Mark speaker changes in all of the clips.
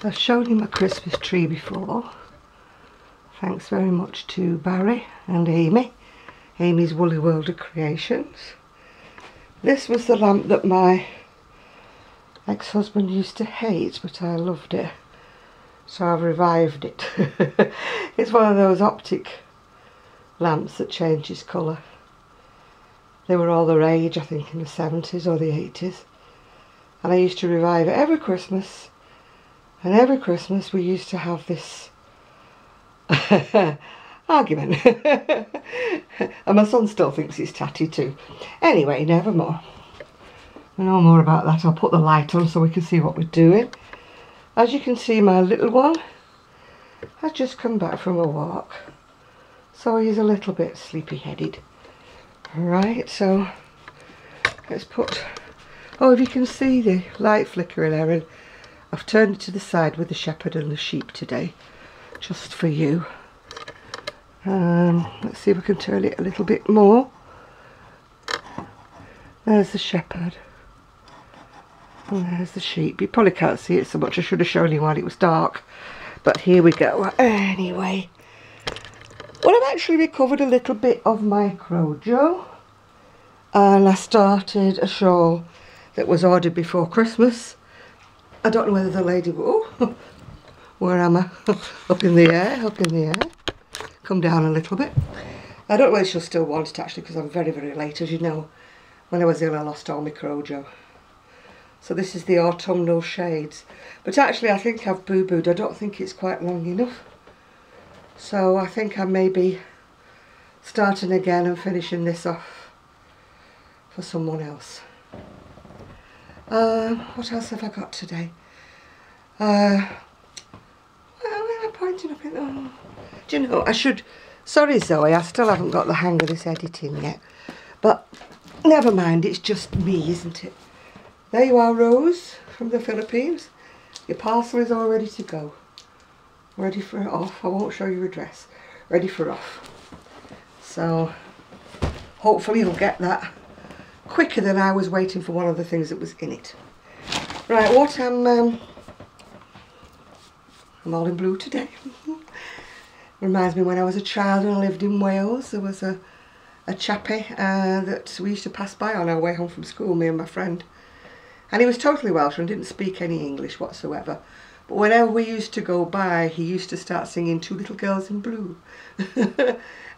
Speaker 1: I've shown you my Christmas tree before. Thanks very much to Barry and Amy. Amy's Woolly World of Creations. This was the lamp that my ex-husband used to hate, but I loved it. So I've revived it. It's one of those optic lamps that changes colour. They were all the rage, I think, in the 70s or the 80s. And I used to revive it every Christmas. And every Christmas we used to have this argument. And my son still thinks it's tatty too. Anyway, never more. We know more about that. I'll put the light on so we can see what we're doing. As you can see, my little one has just come back from a walk. So he's a little bit sleepy-headed. Right, so let's put... Oh, if you can see the light flickering there, and I've turned it to the side with the shepherd and the sheep today, just for you. Let's see if we can turn it a little bit more. There's the shepherd. And there's the sheep. You probably can't see it so much. I should have shown you while it was dark. But here we go. Anyway. Well, I've actually recovered a little bit of my Crojo. And I started a shawl that was ordered before Christmas. I don't know whether the lady will... Oh, where am I? Up in the air, up in the air. Come down a little bit. I don't know whether she'll still want it actually, because I'm very, very late. As you know, when I was ill I lost all my Crojo. So this is the autumnal shades. But actually I think I've boo-booed. I don't think it's quite long enough. So I think I may be starting again and finishing this off for someone else. What else have I got today? Where am I pointing up in? Oh, do you know, I should... Sorry Zoe, I still haven't got the hang of this editing yet. But never mind, it's just me, isn't it? There you are, Rose, from the Philippines. Your parcel is all ready to go. Ready for off. I won't show you your address. Ready for off. So, hopefully you'll get that quicker than I was waiting for one of the things that was in it. Right, what I'm all in blue today. Reminds me when I was a child and I lived in Wales. There was a chappie that we used to pass by on our way home from school, me and my friend. And he was totally Welsh and didn't speak any English whatsoever. But whenever we used to go by, he used to start singing Two Little Girls in Blue.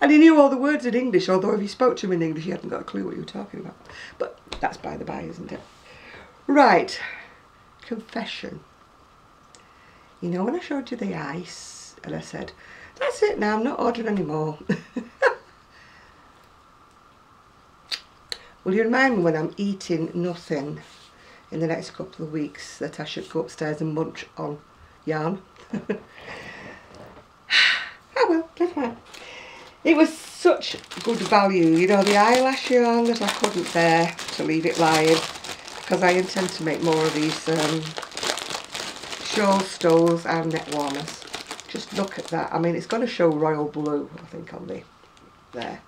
Speaker 1: And he knew all the words in English, although if you spoke to him in English, he hadn't got a clue what you were talking about. But that's by the by, isn't it? Right. Confession. You know when I showed you the ice, and I said, that's it now, I'm not ordering any more. Will you remind me when I'm eating nothing in the next couple of weeks that I should go upstairs and munch on yarn? Oh well, never mind. It was such good value, you know, the eyelash yarn that I couldn't bear to leave it lying, because I intend to make more of these shawl stoles and neck warmers. Just look at that. I mean, it's going to show royal blue, I think, on the there.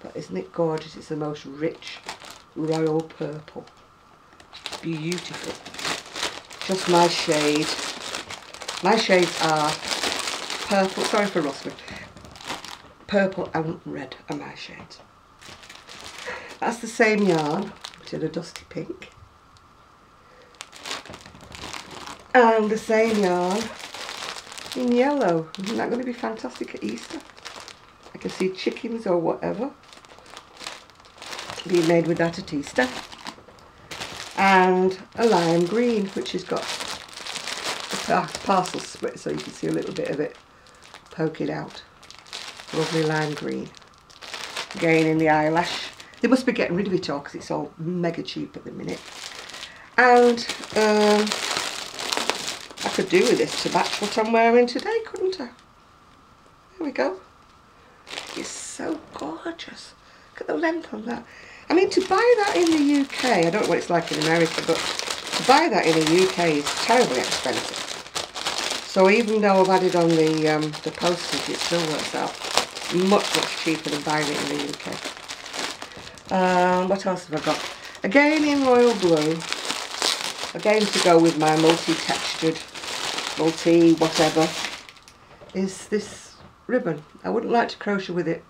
Speaker 1: But isn't it gorgeous? It's the most rich royal purple. Beautiful. Just my shade. My shades are purple. Sorry for rustling. Purple and red are my shades. That's the same yarn, but in a dusty pink. And the same yarn in yellow. Isn't that going to be fantastic at Easter? I can see chickens or whatever being made with that at Easter. And a lime green, which has got the parcel split so you can see a little bit of it poking out. Lovely lime green. Again in the eyelash. They must be getting rid of it all because it's all mega cheap at the minute. And I could do with this to match what I'm wearing today, couldn't I? There we go. It's so gorgeous. Look at the length on that. I mean, to buy that in the UK, I don't know what it's like in America, but to buy that in the UK is terribly expensive. So even though I've added on the postage, it still works out much, much cheaper than buying it in the UK. What else have I got? Again in royal blue. Again to go with my multi-textured multi whatever, is this ribbon. I wouldn't like to crochet with it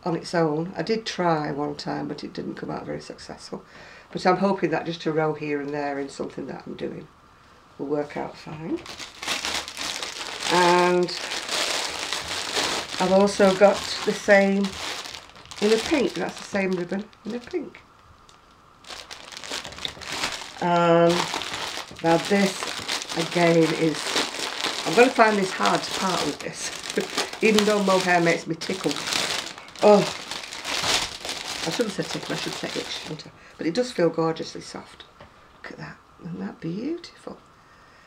Speaker 1: on its own. I did try one time, but it didn't come out very successful. But I'm hoping that just a row here and there in something that I'm doing will work out fine. And I've also got the same in a pink. That's the same ribbon in a pink. Now this again is, I'm going to find this hard to part with this. Even though mohair makes me tickle. Oh, I shouldn't say tickle, I should say itch, shouldn't I? But it does feel gorgeously soft. Look at that, isn't that beautiful?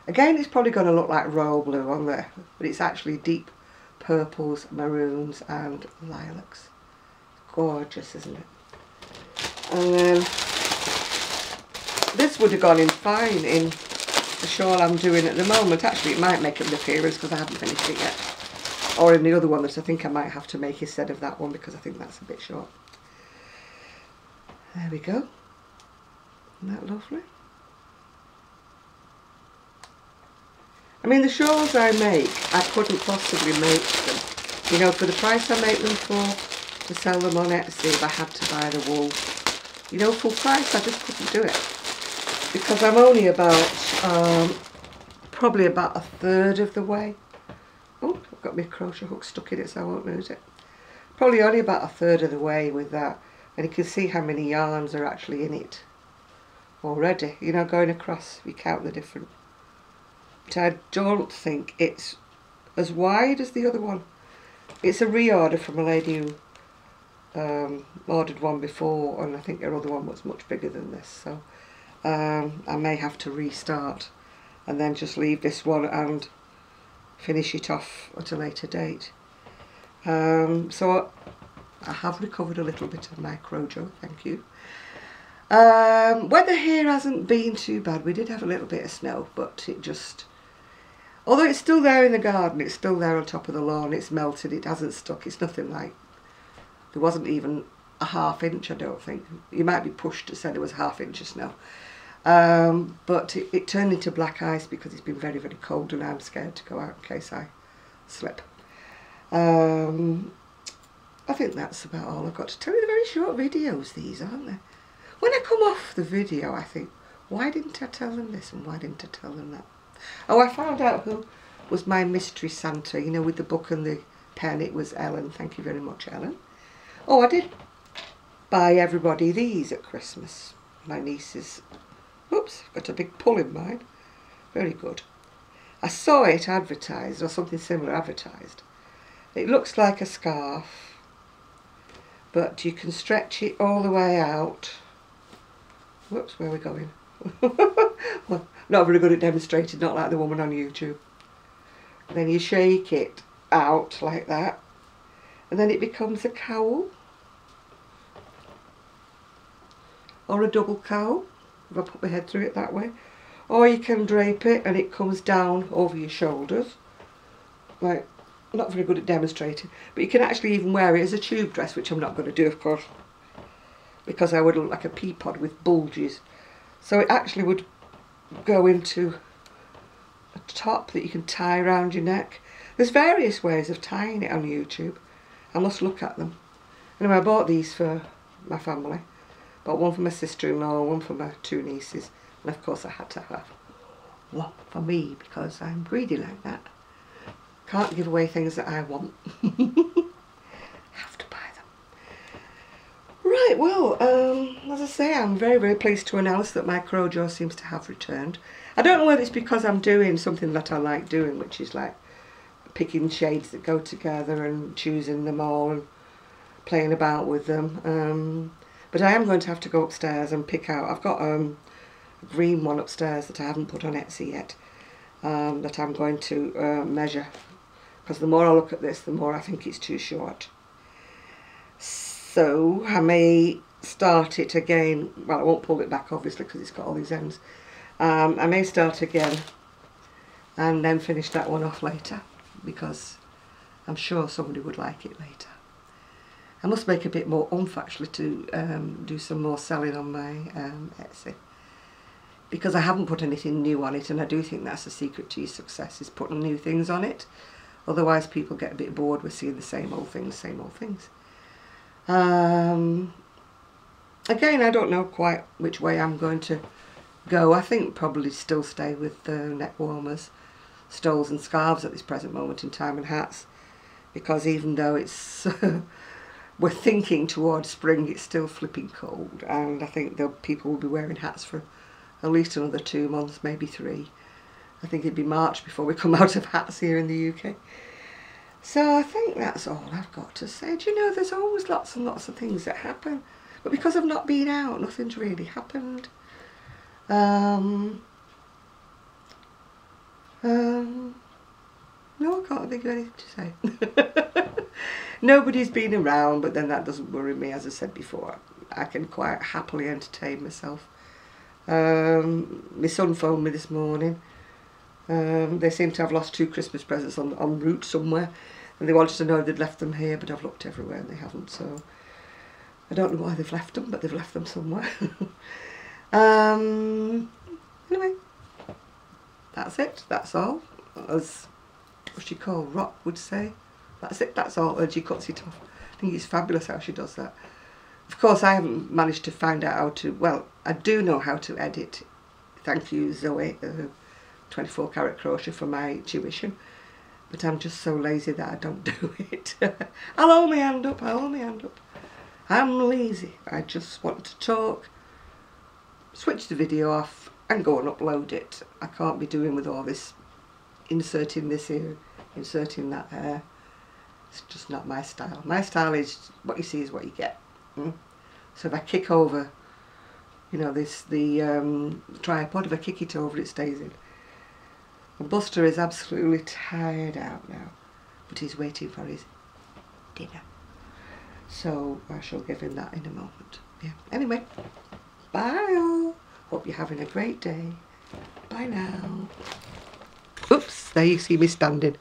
Speaker 1: Again, it's probably going to look like royal blue on there, but it's actually deep purples, maroons and lilacs. Gorgeous, isn't it? And then this would have gone in fine in the shawl I'm doing at the moment. Actually, it might make an appearance because I haven't finished it yet. Or in the other one that I think I might have to make instead of that one, because I think that's a bit short. There we go. Isn't that lovely? I mean, the shawls I make, I couldn't possibly make them. You know, for the price I make them for, to sell them on Etsy, if I had to buy the wool. You know, full price, I just couldn't do it. Because I'm only about, probably about a third of the way. Oh, I've got my crochet hook stuck in it so I won't lose it. Probably only about a third of the way with that. And you can see how many yarns are actually in it already. You know, going across, you count the different. But I don't think it's as wide as the other one. It's a reorder from a lady who ordered one before, and I think her other one was much bigger than this. So I may have to restart and then just leave this one and finish it off at a later date. So I have recovered a little bit of my crojo, thank you. Weather here hasn't been too bad. We did have a little bit of snow, but it just, although it's still there in the garden, it's still there on top of the lawn, it's melted, it hasn't stuck, it's nothing like, there wasn't even a ½ inch, I don't think. You might be pushed to say there was a ½ inch of snow. But it turned into black ice because it's been very, very cold, and I'm scared to go out in case I slip. I think that's about all I've got to tell you. They're very short videos, these, aren't they? When I come off the video, I think, why didn't I tell them this and why didn't I tell them that? Oh, I found out who was my mystery Santa, you know, with the book and the pen. It was Ellen. Thank you very much, Ellen. Oh, I did buy everybody these at Christmas. My nieces. Oops, got a big pull in mine. Very good. I saw it advertised, or something similar advertised. It looks like a scarf, but you can stretch it all the way out. Whoops, where are we going? Well, not very good at demonstrating, not like the woman on YouTube. And then you shake it out like that, and then it becomes a cowl. Or a double cowl, if I put my head through it that way. Or you can drape it and it comes down over your shoulders. Like, I'm not very good at demonstrating, but you can actually even wear it as a tube dress, which I'm not going to do, of course, because I would look like a pea pod with bulges. So it actually would go into a top that you can tie around your neck. There's various ways of tying it on YouTube. I must look at them. Anyway, I bought these for my family. Bought one for my sister-in-law, one for my 2 nieces, and of course I had to have one for me because I'm greedy like that. Can't give away things that I want. Have to buy them. Right, well, as I say, I'm very, very pleased to announce that my crojo seems to have returned. I don't know whether it's because I'm doing something that I like doing, which is like picking shades that go together and choosing them all and playing about with them. But I am going to have to go upstairs and pick out. I've got a green one upstairs that I haven't put on Etsy yet, that I'm going to measure. Because the more I look at this, the more I think it's too short. So I may start it again. Well, I won't pull it back obviously because it's got all these ends. I may start again and then finish that one off later, because I'm sure somebody would like it later. I must make a bit more oomph actually to do some more selling on my Etsy. because I haven't put anything new on it, and I do think that's the secret to your success, is putting new things on it. Otherwise people get a bit bored with seeing the same old things, same old things. Again, I don't know quite which way I'm going to go. I think probably still stay with the neck warmers, stoles and scarves at this present moment in time, and hats, because even though it's we're thinking towards spring, it's still flipping cold, and I think the people will be wearing hats for at least another 2 months, maybe 3. I think it'd be March before we come out of hats here in the UK. So I think that's all I've got to say. Do you know, there's always lots and lots of things that happen, but because I've not been out, nothing's really happened. No, I can't think of anything to say. Nobody's been around, but then that doesn't worry me. As I said before, I can quite happily entertain myself. My son phoned me this morning. They seem to have lost 2 Christmas presents en route somewhere, and they wanted to know if they'd left them here, but I've looked everywhere and they haven't, so I don't know why they've left them, but they've left them somewhere. Anyway, that's it, that's all. As what she called Rock would say, that's it, that's all. And she cuts it off. I think it's fabulous how she does that. Of course, I haven't managed to find out how to, well, I do know how to edit. Thank you, Zoe, 24 karat crochet, for my tuition. But I'm just so lazy that I don't do it. I'll hold my hand up, I'll hold my hand up. I'm lazy. I just want to talk, switch the video off and go and upload it. I can't be doing with all this, inserting this here, inserting that there. It's just not my style. My style is what you see is what you get. So if I kick over, you know, the tripod, if I kick it over, it stays in. And Buster is absolutely tired out now, but he's waiting for his dinner. So I shall give him that in a moment. Yeah. Anyway, bye all. Hope you're having a great day. Bye now. Oops, there you see me standing.